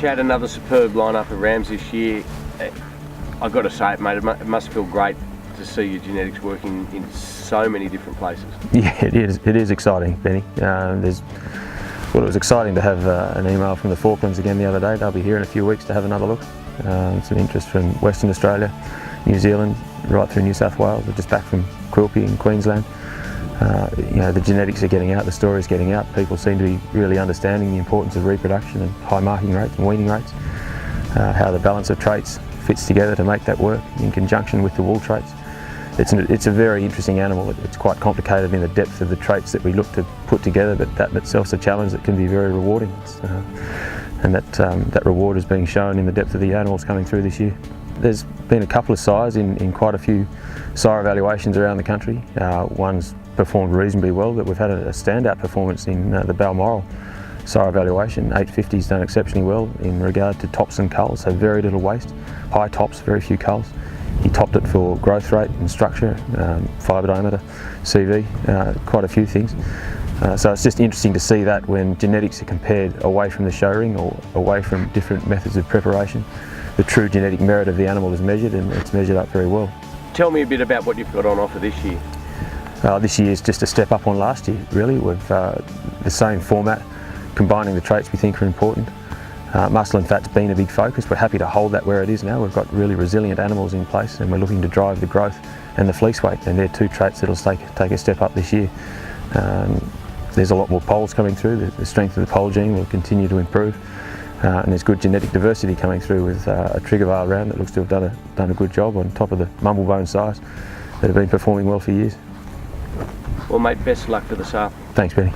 Chad, another superb lineup of rams this year. I've got to say it, mate, it must feel great to see your genetics working in so many different places. Yeah, it is exciting, Benny. Well, it was exciting to have an email from the Falklands again the other day. They'll be here in a few weeks to have another look. Some interest from Western Australia, New Zealand, right through New South Wales. We're just back from Quilpie in Queensland. You know, the genetics are getting out, the story's getting out. People seem to be really understanding the importance of reproduction and high marking rates and weaning rates. How the balance of traits fits together to make that work in conjunction with the wool traits. It's a very interesting animal. It's quite complicated in the depth of the traits that we look to put together, but that in itself is a challenge that can be very rewarding. And that reward is being shown in the depth of the animals coming through this year. There's been a couple of sires in quite a few sire evaluations around the country. One's performed reasonably well, but we've had a standout performance in the Balmoral sire evaluation. 850's done exceptionally well in regard to tops and culls, so very little waste, high tops, very few culls. He topped it for growth rate and structure, fibre diameter, CV, quite a few things. So it's just interesting to see that when genetics are compared away from the show ring or away from different methods of preparation, the true genetic merit of the animal is measured, and it's measured up very well. Tell me a bit about what you've got on offer this year. This year is just a step up on last year, really. We've the same format, combining the traits we think are important. Muscle and fat's been a big focus. We're happy to hold that where it is now. We've got really resilient animals in place, and we're looking to drive the growth and the fleece weight, and they're two traits that'll take a step up this year. There's a lot more poles coming through. The strength of the pole gene will continue to improve, and there's good genetic diversity coming through with a trigger veil ram that looks to have done a good job on top of the Mumblebone sires that have been performing well for years. Well, mate, best of luck for the sale. Thanks, Benny.